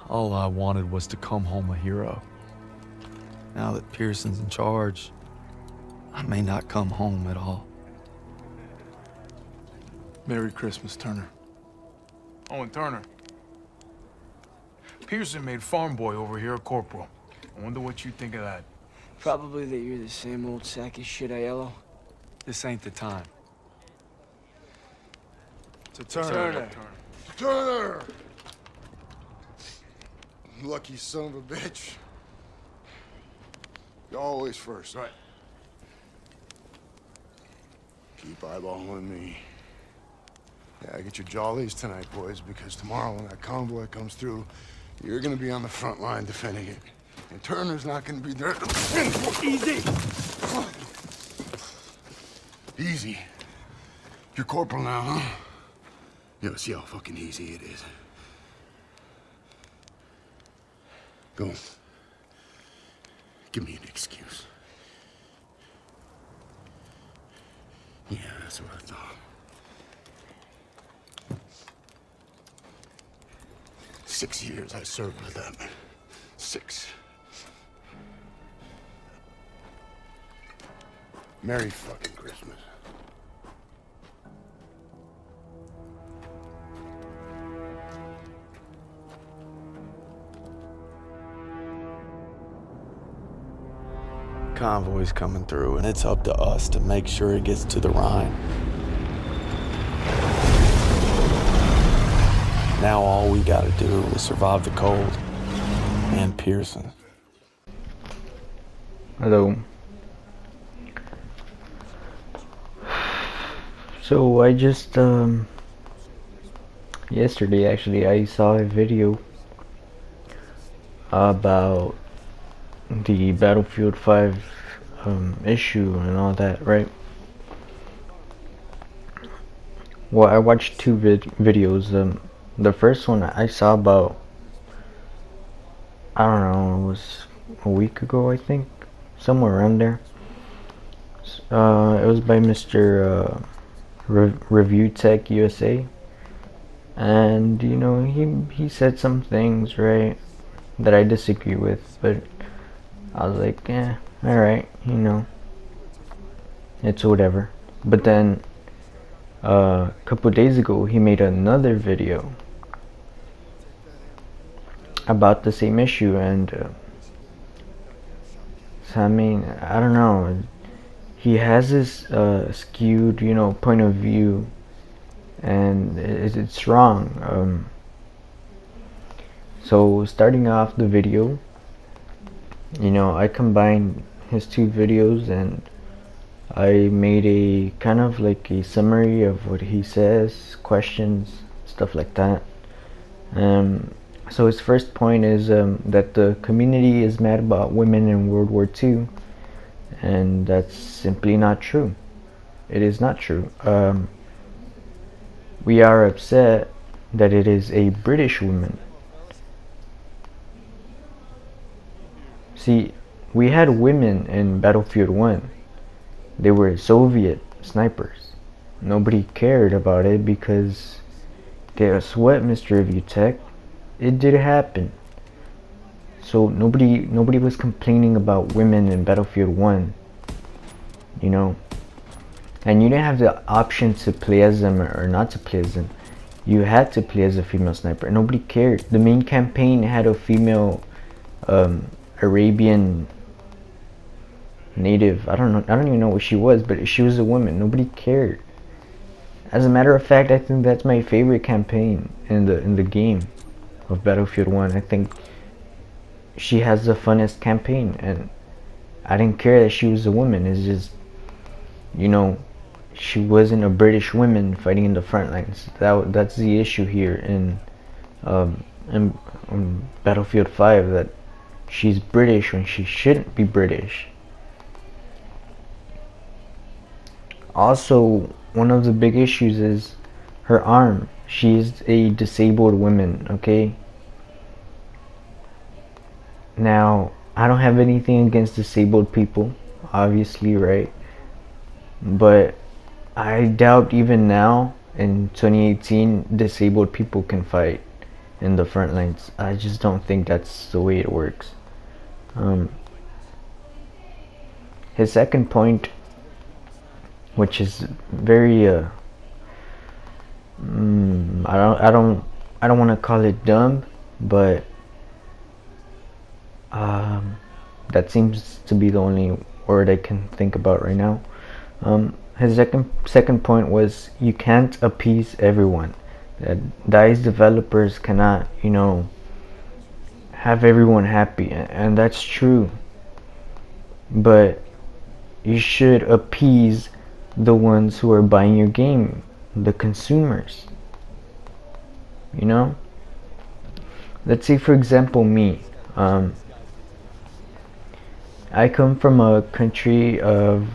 All I wanted was to come home a hero. Now that Pearson's in charge, I may not come home at all. Merry Christmas, Turner. Oh, and Turner. Pearson made farm boy over here a corporal. I wonder what you think of that. Probably that you're the same old sack of shit, Aiello. This ain't the time. To Turner. Turner! Lucky son of a bitch. You're always first. Right. Keep eyeballing me. Yeah, get your jollies tonight, boys, because tomorrow when that convoy comes through, you're gonna be on the front line defending it. And Turner's not gonna be there. Easy! Easy. You're corporal now, huh? You know, see how fucking easy it is. Go. Give me an excuse. Yeah, that's what I thought. 6 years I served with them. 6. Merry fucking Christmas. Convoy's coming through, and it's up to us to make sure it gets to the Rhine. Now all we gotta do is survive the cold and Pearson. Hello. So I just yesterday actually I saw a video about the Battlefield 5 issue and all that, right? Well, I watched two videos. The first one I saw about, I don't know, it was a week ago, I think, somewhere around there. It was by Mr. ReviewTechUSA, and you know, he said some things, right, that I disagree with, but I was like, alright, you know, it's whatever. But then a couple days ago he made another video about the same issue, and so I mean, I don't know, he has this skewed, you know, point of view, and it's wrong. So starting off the video, you know, I combined his two videos and I made a kind of like a summary of what he says, questions, stuff like that. So his first point is that the community is mad about women in World War II, and that's simply not true. It is not true. We are upset that it is a British woman. See, we had women in Battlefield 1. They were Soviet snipers. Nobody cared about it because, guess what, Mr. ReviewTech? It did happen. So nobody was complaining about women in Battlefield 1, you know. And you didn't have the option to play as them or not to play as them. You had to play as a female sniper. Nobody cared. The main campaign had a female Arabian native. I don't even know what she was, but she was a woman. Nobody cared. As a matter of fact, I think that's my favorite campaign in the game of Battlefield 1. I think she has the funnest campaign, and I didn't care that she was a woman. It's just, you know, she wasn't a British woman fighting in the front lines. That's the issue here in Battlefield 5, that she's British when she shouldn't be British. Also, one of the big issues is her arm. She's a disabled woman, okay? Now, I don't have anything against disabled people, obviously, right? But I doubt even now, in 2018, disabled people can fight. in the front lines. I just don't think that's the way it works. His second point, which is very I don't want to call it dumb, but that seems to be the only word I can think about right now. His second point was, you can't appease everyone. That DICE developers cannot, have everyone happy, and that's true. But you should appease the ones who are buying your game, the consumers. Let's say, for example, me. I come from a country of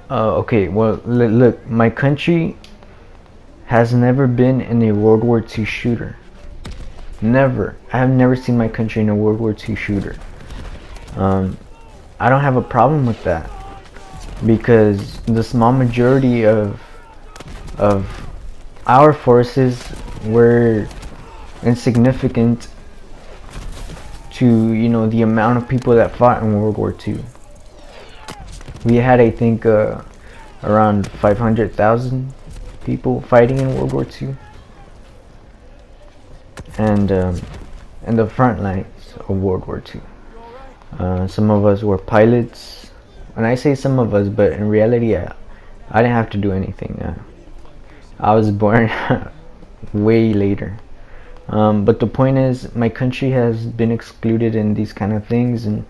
okay, well, look, my country has never been in a World War II shooter. Never. I have never seen my country in a World War II shooter. I don't have a problem with that, because the small majority of our forces were insignificant to the amount of people that fought in World War II. We had, I think, around 500,000 people fighting in World War II, and in the front lines of World War II. Some of us were pilots, and I say some of us, but in reality, I didn't have to do anything. I was born way later. But the point is, my country has been excluded in these kind of things, and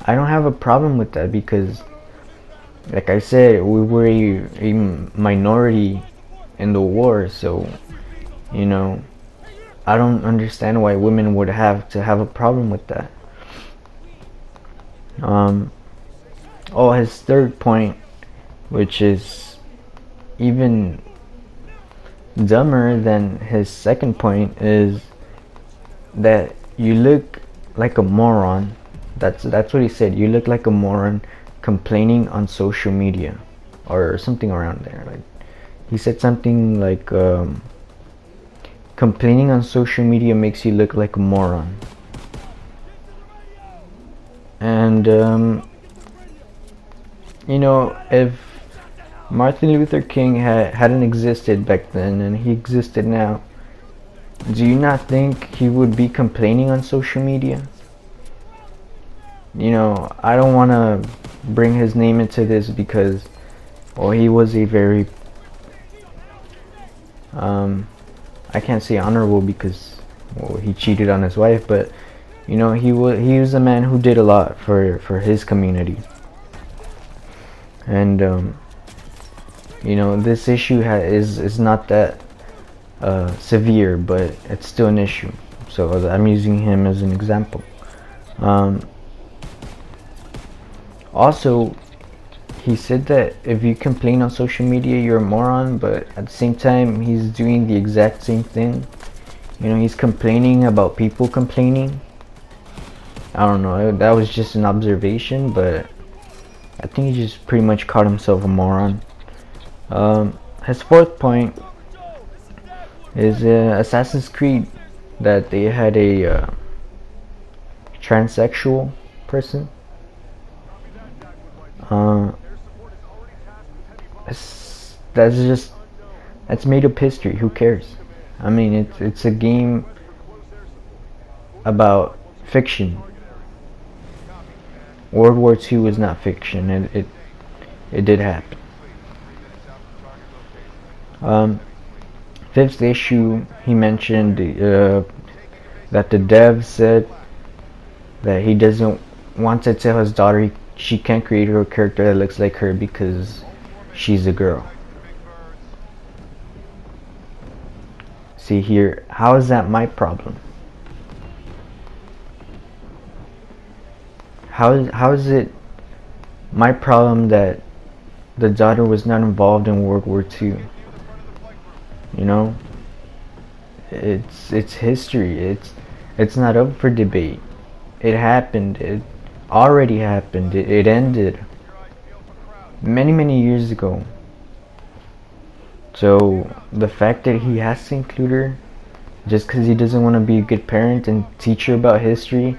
I don't have a problem with that, because, like I said, we were a minority in the war. So I don't understand why women would have to have a problem with that. His third point, which is even dumber than his second point, is that you look like a moron. That's what he said. You look like a moron complaining on social media, or something around there. Like, he said something like, complaining on social media makes you look like a moron. And if Martin Luther King hadn't existed back then and he existed now, do you not think he would be complaining on social media? I don't want to bring his name into this, because he was a very I can't say honorable, because he cheated on his wife, but he was a man who did a lot for his community. And this issue is not that severe, but it's still an issue. So I'm using him as an example. Also, he said that if you complain on social media, you're a moron, but at the same time, he's doing the exact same thing. He's complaining about people complaining. I don't know, that was just an observation, but I think he just pretty much called himself a moron. His fourth point is Assassin's Creed, that they had a transsexual person. That's made up history. Who cares? I mean, it's a game about fiction. World War II was not fiction. It did happen. Fifth issue, he mentioned that the dev said that he doesn't want to tell his daughter she can't create her character that looks like her because she's a girl. See here, how is that my problem? How is it my problem that the daughter was not involved in World War II? It's history. It's not up for debate. It happened. It already happened. It ended many years ago. So the fact that he has to include her just because he doesn't want to be a good parent and teach her about history,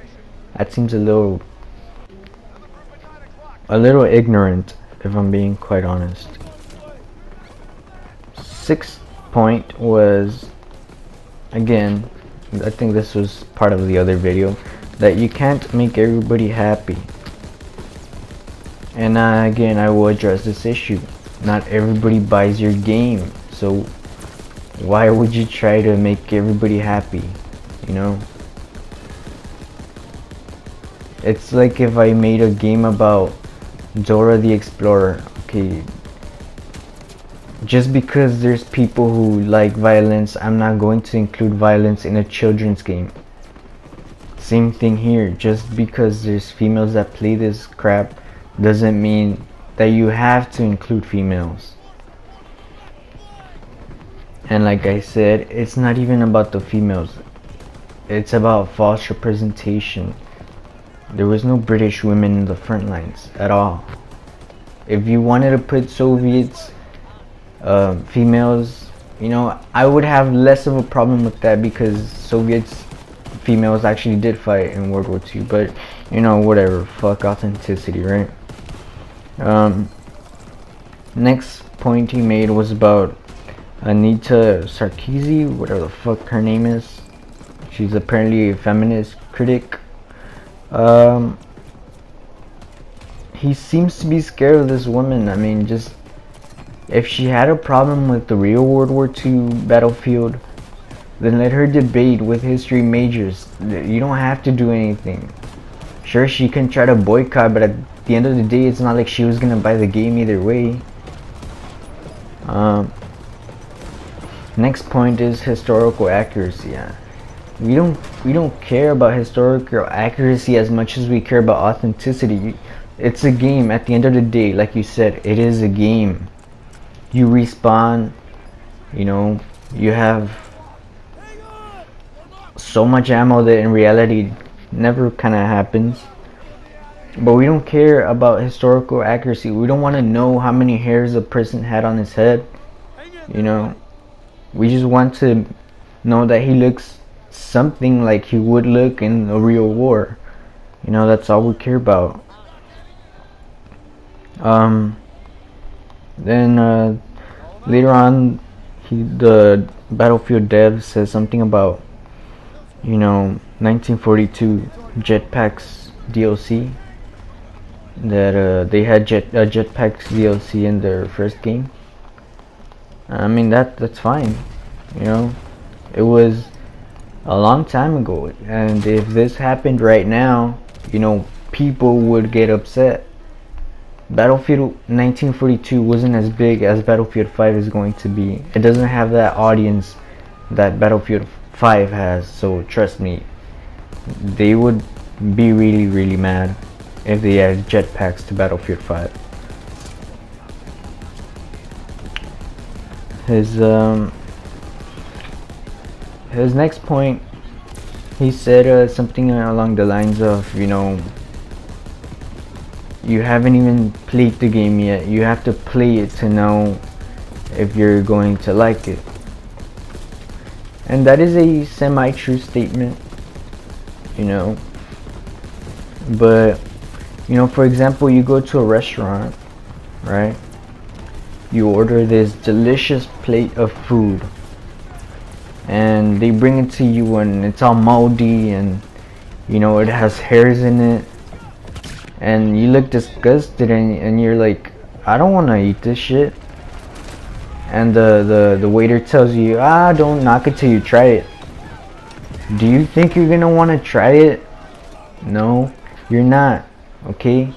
that seems a little ignorant, if I'm being quite honest. Sixth point was, again, I think this was part of the other video, that you can't make everybody happy. And again, I will address this issue. Not everybody buys your game, so why would you try to make everybody happy, you know? It's like if I made a game about Dora the Explorer. Okay, just because there's people who like violence, I'm not going to include violence in a children's game. Same thing here. Just because there's females that play this crap doesn't mean that you have to include females. And like I said, it's not even about the females. It's about false representation. There was no British women in the front lines at all. If you wanted to put Soviets, females, you know, I would have less of a problem with that because Soviets females actually did fight in World War II. But you know, whatever, fuck authenticity, right? Next point he made was about Anita Sarkeesian, whatever the fuck her name is. She's apparently a feminist critic. He seems to be scared of this woman. I mean, just if she had a problem with the real World War II battlefield, then let her debate with history majors. You don't have to do anything. Sure, she can try to boycott, but at the end of the day, it's not like she was gonna buy the game either way. Next point is historical accuracy. We don't care about historical accuracy as much as we care about authenticity. It's a game. At the end of the day, like you said, it is a game. You respawn, you know, you have so much ammo that in reality never kind of happens. But we don't care about historical accuracy. We don't want to know how many hairs a person had on his head, you know. We just want to know that he looks something like he would look in a real war. You know, that's all we care about. Then later on, the Battlefield dev says something about, you know, 1942 jetpacks DLC. That they had jetpacks DLC in their first game. I mean, that's fine, you know. It was a long time ago, and if this happened right now, you know, people would get upset. Battlefield 1942 wasn't as big as Battlefield 5 is going to be. It doesn't have that audience that Battlefield 5 has, so trust me, they would be really, really mad if they add jetpacks to Battlefield 5. His next point, he said something along the lines of, you know, you haven't even played the game yet. You have to play it to know if you're going to like it. And that is a semi-true statement, you know. But, you know, for example, you go to a restaurant, right? You order this delicious plate of food, and they bring it to you and it's all moldy, and you know, it has hairs in it, and you look disgusted, and you're like, I don't want to eat this shit. And the waiter tells you, don't knock it till you try it. Do you think you're gonna want to try it? No, you're not. Okay,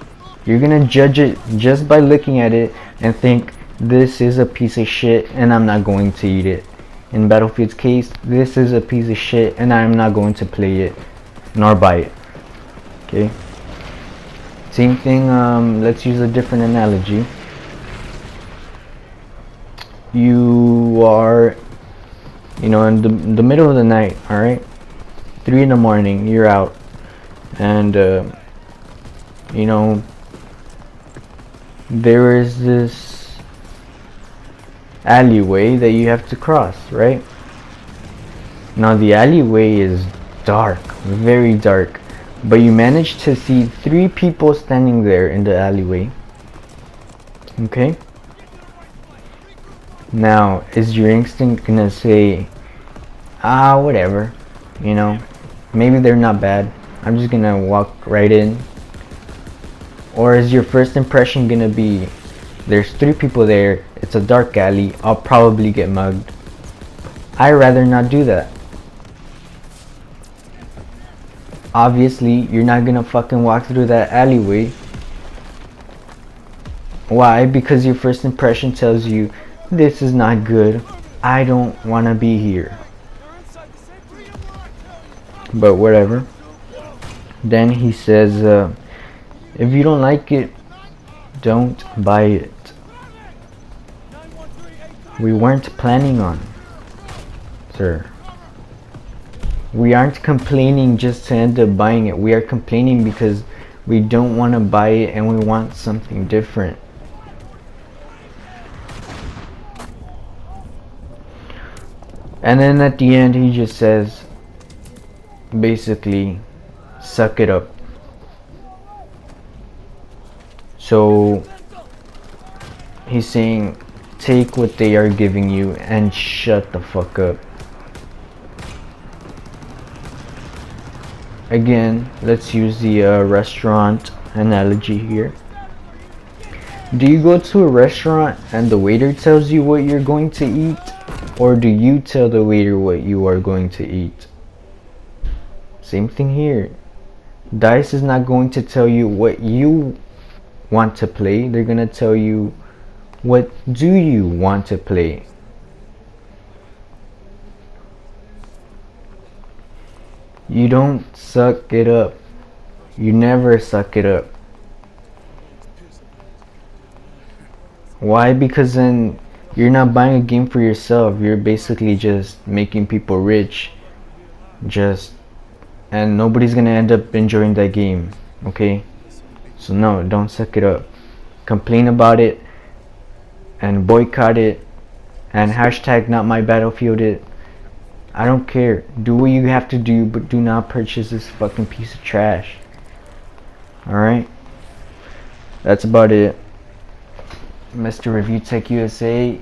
you're gonna judge it just by looking at it and think, this is a piece of shit and I'm not going to eat it. In Battlefield's case, this is a piece of shit and I'm not going to play it nor buy it. Okay, same thing. Let's use a different analogy. You are, you know, in the middle of the night, all right, 3 in the morning, you're out, and you know, there is this alleyway that you have to cross, right? Now the alleyway is dark, very dark, but you manage to see 3 people standing there in the alleyway. Okay? Now, is your instinct gonna say, whatever, you know, maybe they're not bad, I'm just gonna walk right in? Or is your first impression gonna be, there's 3 people there, it's a dark alley, I'll probably get mugged? I'd rather not do that. Obviously, you're not gonna fucking walk through that alleyway. Why? Because your first impression tells you, this is not good, I don't wanna be here. But whatever. Then he says, if you don't like it, don't buy it. We weren't planning on, sir. We aren't complaining just to end up buying it. We are complaining because we don't want to buy it and we want something different. And then at the end he just says, basically, suck it up. So he's saying, take what they are giving you and shut the fuck up. Again, let's use the restaurant analogy here. Do you go to a restaurant and the waiter tells you what you're going to eat? Or do you tell the waiter what you are going to eat? Same thing here. DICE is not going to tell you what you want to play. They're going to tell you, what do you want to play? You don't suck it up. You never suck it up. Why? Because then you're not buying a game for yourself. You're basically just making people rich. And nobody's gonna end up enjoying that game. Okay? So no, don't suck it up. Complain about it and boycott it and hashtag not my battlefield it. I don't care. Do what you have to do, but do not purchase this fucking piece of trash. Alright? That's about it. Mr. ReviewTechUSA,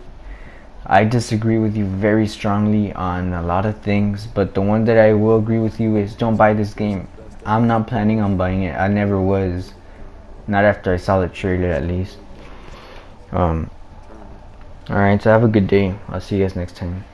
I disagree with you very strongly on a lot of things, but the one that I will agree with you is don't buy this game. I'm not planning on buying it. I never was. Not after I saw the trailer, at least. Alright, so have a good day. I'll see you guys next time.